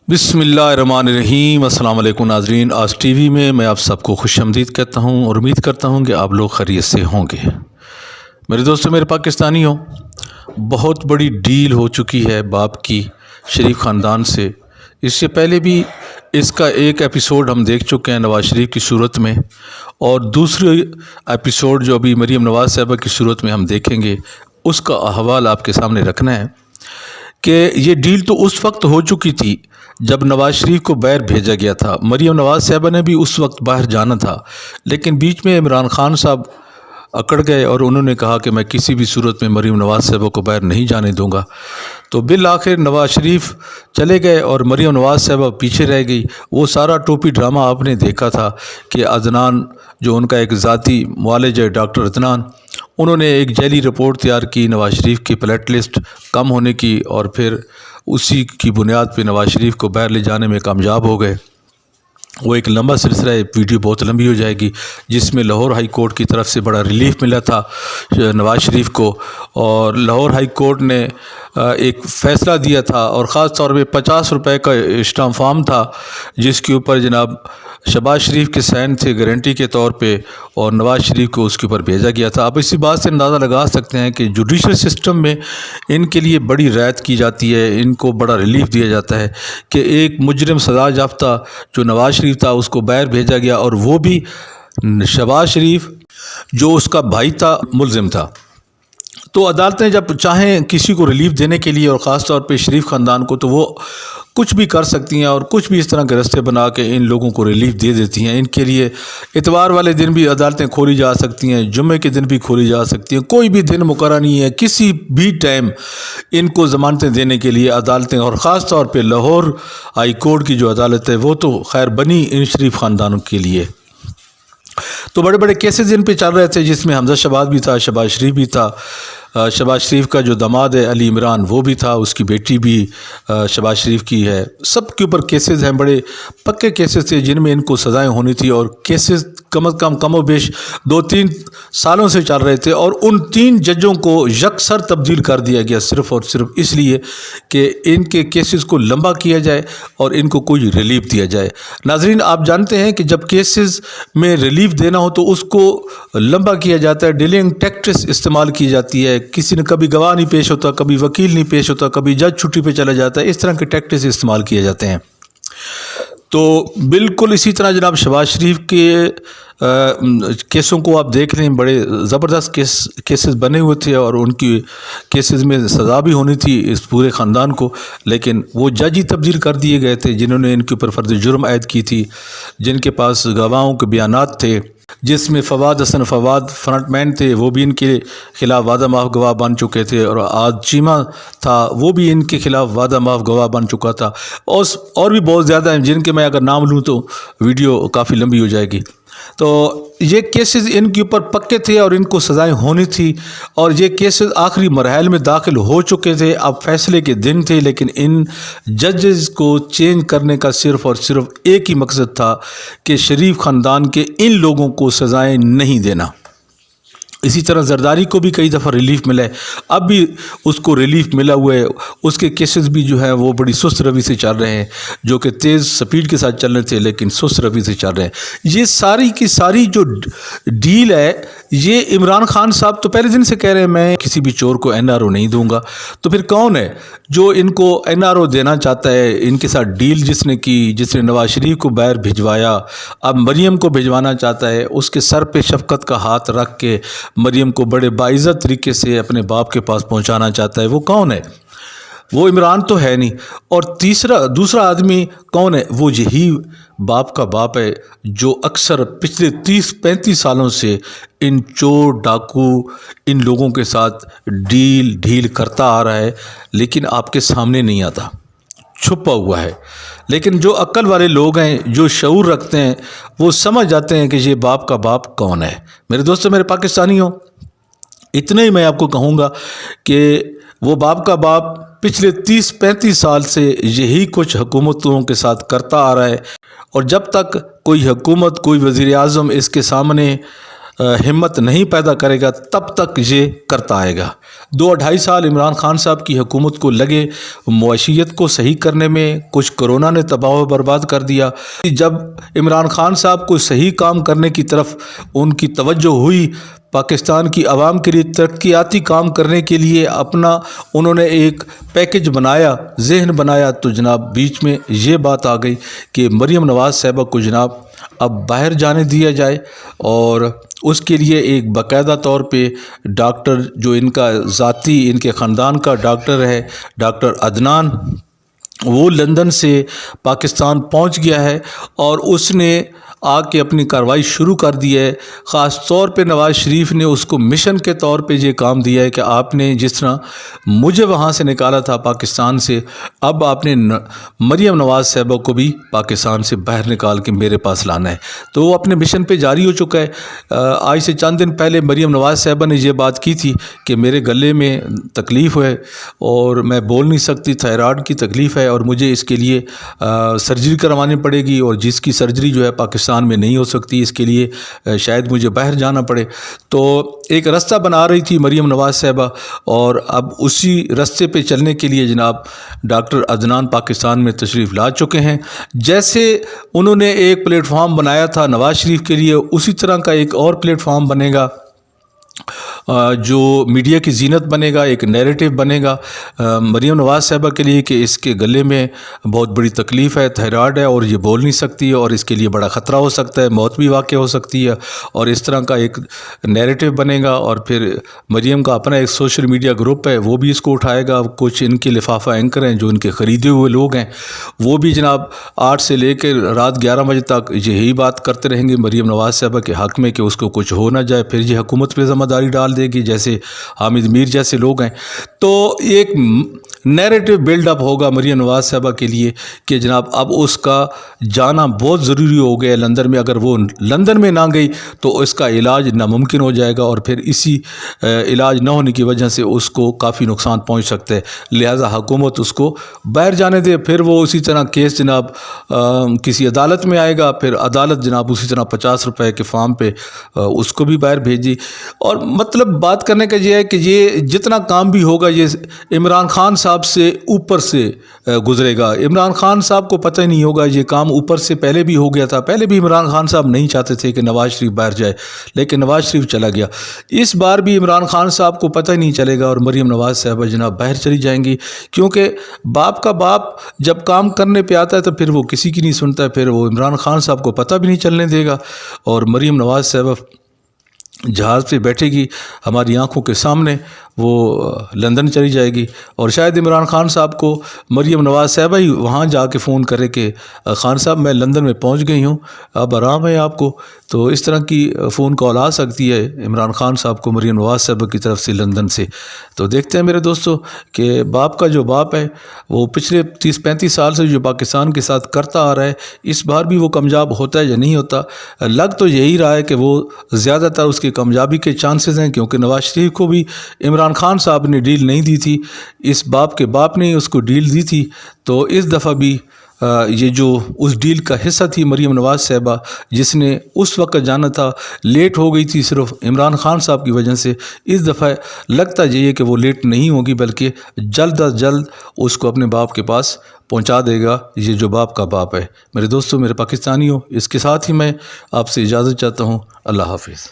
بسم اللہ الرحمن الرحیم۔ السلام علیکم ناظرین، آج ٹی وی میں آپ سب کو خوش آمدید کہتا ہوں اور امید کرتا ہوں کہ آپ لوگ خیریت سے ہوں گے۔ میرے دوستو، میرے پاکستانیوں، بہت بڑی ڈیل ہو چکی ہے باپ کی شریف خاندان سے۔ اس سے پہلے بھی اس کا ایک ایپیسوڈ ہم دیکھ چکے ہیں نواز شریف کی صورت میں، اور دوسری ایپیسوڈ جو ابھی مریم نواز صاحبہ کی صورت میں ہم دیکھیں گے، اس کا احوال آپ کے سامنے رکھنا ہے کہ یہ ڈیل تو اس وقت ہو چکی تھی جب نواز شریف کو باہر بھیجا گیا تھا۔ مریم نواز صاحبہ نے بھی اس وقت باہر جانا تھا، لیکن بیچ میں عمران خان صاحب اکڑ گئے اور انہوں نے کہا کہ میں کسی بھی صورت میں مریم نواز صاحبہ کو باہر نہیں جانے دوں گا۔ تو بالآخر نواز شریف چلے گئے اور مریم نواز صاحبہ پیچھے رہ گئی۔ وہ سارا ٹوپی ڈرامہ آپ نے دیکھا تھا کہ عدنان، جو ان کا ایک ذاتی معالج ہے ڈاکٹر عدنان، انہوں نے ایک جعلی رپورٹ تیار کی نواز شریف کی پلیٹ لسٹ کم ہونے کی، اور پھر اسی کی بنیاد پہ نواز شریف کو باہر لے جانے میں کامیاب ہو گئے۔ وہ ایک لمبا سلسلہ ہے، ویڈیو بہت لمبی ہو جائے گی، جس میں لاہور ہائی کورٹ کی طرف سے بڑا ریلیف ملا تھا نواز شریف کو، اور لاہور ہائی کورٹ نے ایک فیصلہ دیا تھا، اور خاص طور پہ 50 روپے کا اسٹامپ فارم تھا جس کے اوپر جناب شہباز شریف کے سائن تھے گارنٹی کے طور پہ، اور نواز شریف کو اس کے اوپر بھیجا گیا تھا۔ آپ اسی بات سے اندازہ لگا سکتے ہیں کہ جوڈیشل سسٹم میں ان کے لیے بڑی رعایت کی جاتی ہے، ان کو بڑا ریلیف دیا جاتا ہے کہ ایک مجرم سزا یافتہ جو نواز شریف تھا اس کو باہر بھیجا گیا، اور وہ بھی شہباز شریف جو اس کا بھائی تھا ملزم تھا۔ تو عدالتیں جب چاہیں کسی کو ریلیف دینے کے لیے، اور خاص طور پہ شریف خاندان کو، تو وہ کچھ بھی کر سکتی ہیں اور کچھ بھی اس طرح کے رستے بنا کے ان لوگوں کو ریلیف دے دیتی ہیں۔ ان کے لیے اتوار والے دن بھی عدالتیں کھولی جا سکتی ہیں، جمعے کے دن بھی کھولی جا سکتی ہیں، کوئی بھی دن مقررہ نہیں ہے، کسی بھی ٹائم ان کو ضمانتیں دینے کے لیے عدالتیں، اور خاص طور پہ لاہور ہائی کورٹ کی جو عدالت ہے وہ تو خیر بنی ان شریف خاندانوں کے لیے۔ تو بڑے بڑے کیسز ان پہ چل رہے تھے، جس میں حمزہ شہباز بھی تھا، شہباز شریف بھی تھا، شہباز شریف کا جو داماد ہے علی عمران وہ بھی تھا، اس کی بیٹی بھی شہباز شریف کی ہے۔ سب کے اوپر کیسز ہیں، بڑے پکے کیسز تھے جن میں ان کو سزائیں ہونی تھی، اور کیسز کم از کم و بیش 2-3 سالوں سے چل رہے تھے، اور ان 3 ججوں کو یکسر تبدیل کر دیا گیا صرف اور صرف اس لیے کہ ان کے کیسز کو لمبا کیا جائے اور ان کو کوئی ریلیف دیا جائے۔ ناظرین، آپ جانتے ہیں کہ جب کیسز میں ریلیف دینا ہو تو اس کو لمبا کیا جاتا ہے، ڈیلنگ ٹیکٹس استعمال کی جاتی ہے، کسی نے کبھی گواہ نہیں پیش ہوتا، کبھی وکیل نہیں پیش ہوتا، کبھی جج چھٹی پہ چلا جاتا ہے، اس طرح کے ٹیکٹس استعمال کیے جاتے ہیں۔ تو بالکل اسی طرح جناب شہباز شریف کے کیسوں کو آپ دیکھ لیں، بڑے زبردست کیسز بنے ہوئے تھے، اور ان کی کیسز میں سزا بھی ہونی تھی اس پورے خاندان کو، لیکن وہ جج ہی تبدیل کر دیے گئے تھے جنہوں نے ان کے اوپر فرض جرم عائد کی تھی، جن کے پاس گواہوں کے بیانات تھے، جس میں فواد حسن فواد فرنٹ مین تھے، وہ بھی ان کے خلاف وعدہ معاف گواہ بن چکے تھے، اور آج چیمہ تھا وہ بھی ان کے خلاف وعدہ معاف گواہ بن چکا تھا، اور بھی بہت زیادہ ہیں جن کے میں اگر نام لوں تو ویڈیو کافی لمبی ہو جائے گی۔ تو یہ کیسز ان کے اوپر پکے تھے اور ان کو سزائیں ہونی تھی، اور یہ کیسز آخری مراحل میں داخل ہو چکے تھے، اب فیصلے کے دن تھے، لیکن ان ججز کو چینج کرنے کا صرف اور صرف ایک ہی مقصد تھا کہ شریف خاندان کے ان لوگوں کو سزائیں نہیں دینا۔ اسی طرح زرداری کو بھی کئی دفعہ ریلیف ملا ہے، اب بھی اس کو ریلیف ملا ہوا ہے، اس کے کیسز بھی جو ہیں وہ بڑی سست روی سے چل رہے ہیں، جو کہ تیز سپیڈ کے ساتھ چل رہے تھے لیکن سست روی سے چل رہے ہیں۔ یہ ساری کی ساری جو ڈیل ہے، یہ عمران خان صاحب تو پہلے دن سے کہہ رہے ہیں میں کسی بھی چور کو NRO نہیں دوں گا، تو پھر کون ہے جو ان کو NRO دینا چاہتا ہے؟ ان کے ساتھ ڈیل جس نے کی، جس نے نواز شریف کو باہر بھجوایا، اب مریم کو بھجوانا چاہتا ہے، اس کے سر پہ شفقت کا ہاتھ رکھ کے مریم کو بڑے باعزت طریقے سے اپنے باپ کے پاس پہنچانا چاہتا ہے، وہ کون ہے؟ وہ عمران تو ہے نہیں، اور دوسرا آدمی کون ہے؟ وہ یہی باپ کا باپ ہے جو اکثر پچھلے 30-35 سالوں سے ان چور ڈاکو ان لوگوں کے ساتھ ڈیل کرتا آ رہا ہے، لیکن آپ کے سامنے نہیں آتا، چھپا ہوا ہے۔ لیکن جو عقل والے لوگ ہیں، جو شعور رکھتے ہیں، وہ سمجھ جاتے ہیں کہ یہ باپ کا باپ کون ہے۔ میرے دوستو، میرے پاکستانیوں، اتنے ہی میں آپ کو کہوں گا کہ وہ باپ کا باپ پچھلے 30-35 سال سے یہی کچھ حکومتوں کے ساتھ کرتا آ رہا ہے، اور جب تک کوئی حکومت، کوئی وزیر اعظم اس کے سامنے ہمت نہیں پیدا کرے گا تب تک یہ کرتا آئے گا۔ 2-2.5 سال عمران خان صاحب کی حکومت کو لگے معیشت کو صحیح کرنے میں، کچھ کرونا نے تباہ و برباد کر دیا۔ جب عمران خان صاحب کو صحیح کام کرنے کی طرف ان کی توجہ ہوئی، پاکستان کی عوام کے لیے ترقیاتی کام کرنے کے لیے اپنا انہوں نے ایک پیکج بنایا، ذہن بنایا، تو جناب بیچ میں یہ بات آ گئی کہ مریم نواز صاحبہ کو جناب اب باہر جانے دیا جائے، اور اس کے لیے ایک باقاعدہ طور پہ ڈاکٹر جو ان کا ذاتی ان کے خاندان کا ڈاکٹر ہے، ڈاکٹر عدنان، وہ لندن سے پاکستان پہنچ گیا ہے اور اس نے آ کے اپنی کارروائی شروع کر دی ہے۔ خاص طور پہ نواز شریف نے اس کو مشن کے طور پہ یہ کام دیا ہے کہ آپ نے جس طرح مجھے وہاں سے نکالا تھا پاکستان سے، اب آپ نے مریم نواز صاحبہ کو بھی پاکستان سے باہر نکال کے میرے پاس لانا ہے۔ تو وہ اپنے مشن پہ جاری ہو چکا ہے۔ آج سے چند دن پہلے مریم نواز صاحبہ نے یہ بات کی تھی کہ میرے گلے میں تکلیف ہے اور میں بول نہیں سکتی، تھائرائیڈ کی تکلیف ہے اور مجھے اس کے لیے سرجری کروانی پڑے گی، اور جس کی سرجری جو ہے پاکستان میں نہیں ہو سکتی، اس کے لیے شاید مجھے باہر جانا پڑے۔ تو ایک راستہ بنا رہی تھی مریم نواز صاحبہ، اور اب اسی راستے پہ چلنے کے لیے جناب ڈاکٹر عدنان پاکستان میں تشریف لا چکے ہیں۔ جیسے انہوں نے ایک پلیٹ فارم بنایا تھا نواز شریف کے لیے، اسی طرح کا ایک اور پلیٹ فارم بنے گا جو میڈیا کی زینت بنے گا، ایک نیریٹو بنے گا مریم نواز صاحبہ کے لیے کہ اس کے گلے میں بہت بڑی تکلیف ہے، تھائرائیڈ ہے اور یہ بول نہیں سکتی، اور اس کے لیے بڑا خطرہ ہو سکتا ہے، موت بھی واقع ہو سکتی ہے، اور اس طرح کا ایک نیریٹو بنے گا۔ اور پھر مریم کا اپنا ایک سوشل میڈیا گروپ ہے، وہ بھی اس کو اٹھائے گا۔ کچھ ان کے لفافہ اینکر ہیں جو ان کے خریدے ہوئے لوگ ہیں، وہ بھی جناب 8 سے لے کے رات 11 بجے تک یہی بات کرتے رہیں گے مریم نواز صاحبہ کے حق میں کہ اس کو کچھ ہو نہ جائے، پھر یہ حکومت پہ ذمہ داری ڈال دے گی، جیسے حامد میر جیسے لوگ ہیں۔ تو ایک نیریٹو بلڈ اپ ہوگا مریم نواز صاحبہ کے لیے کہ جناب اب اس کا جانا بہت ضروری ہو گیا لندن میں، اگر وہ لندن میں نہ گئی تو اس کا علاج ناممکن ہو جائے گا، اور پھر اسی علاج نہ ہونے کی وجہ سے اس کو کافی نقصان پہنچ سکتا ہے، لہذا حکومت اس کو باہر جانے دے۔ پھر وہ اسی طرح کیس جناب کسی عدالت میں آئے گا، پھر عدالت جناب اسی طرح 50 روپے کے فارم پہ اس کو بھی باہر بھیجی۔ اور مطلب بات کرنے کا یہ ہے کہ یہ جتنا کام بھی ہوگا یہ عمران خان صاحب سے اوپر سے گزرے گا۔ عمران خان صاحب کو پتہ ہی نہیں ہوگا، یہ کام اوپر سے پہلے بھی ہو گیا تھا، پہلے بھی عمران خان صاحب نہیں چاہتے تھے کہ نواز شریف باہر جائے، لیکن نواز شریف چلا گیا۔ اس بار بھی عمران خان صاحب کو پتہ ہی نہیں چلے گا اور مریم نواز صاحبہ جناب باہر چلی جائیں گی، کیونکہ باپ کا باپ جب کام کرنے پہ آتا ہے تو پھر وہ کسی کی نہیں سنتا ہے، پھر وہ عمران خان صاحب کو پتہ بھی نہیں چلنے دے گا، اور مریم نواز صاحبہ جہاز پہ بیٹھے گی ہماری آنکھوں کے سامنے، وہ لندن چلی جائے گی، اور شاید عمران خان صاحب کو مریم نواز صاحبہ ہی وہاں جا کے فون کرے کہ خان صاحب میں لندن میں پہنچ گئی ہوں، اب آرام ہے آپ کو۔ تو اس طرح کی فون کال آ سکتی ہے عمران خان صاحب کو مریم نواز صاحبہ کی طرف سے لندن سے۔ تو دیکھتے ہیں میرے دوستو کہ باپ کا جو باپ ہے وہ پچھلے 30-35 سال سے جو پاکستان کے ساتھ کرتا آ رہا ہے، اس بار بھی وہ کامیاب ہوتا ہے یا نہیں ہوتا۔ لگ تو یہی رہا ہے کہ وہ زیادہ تر اس کی کامیابی کے چانسز ہیں، کیونکہ نواز شریف کو بھی عمران خان صاحب نے ڈیل نہیں دی تھی، اس باپ کے باپ نے اس کو ڈیل دی تھی۔ تو اس دفعہ بھی یہ جو اس ڈیل کا حصہ تھی مریم نواز صاحبہ، جس نے اس وقت جانا تھا، لیٹ ہو گئی تھی صرف عمران خان صاحب کی وجہ سے، اس دفعہ لگتا یہ ہے کہ وہ لیٹ نہیں ہوگی بلکہ جلد از جلد اس کو اپنے باپ کے پاس پہنچا دے گا، یہ جو باپ کا باپ ہے۔ میرے دوستو، میرے پاکستانیوں، اس کے ساتھ ہی میں آپ سے اجازت چاہتا ہوں۔ اللہ حافظ۔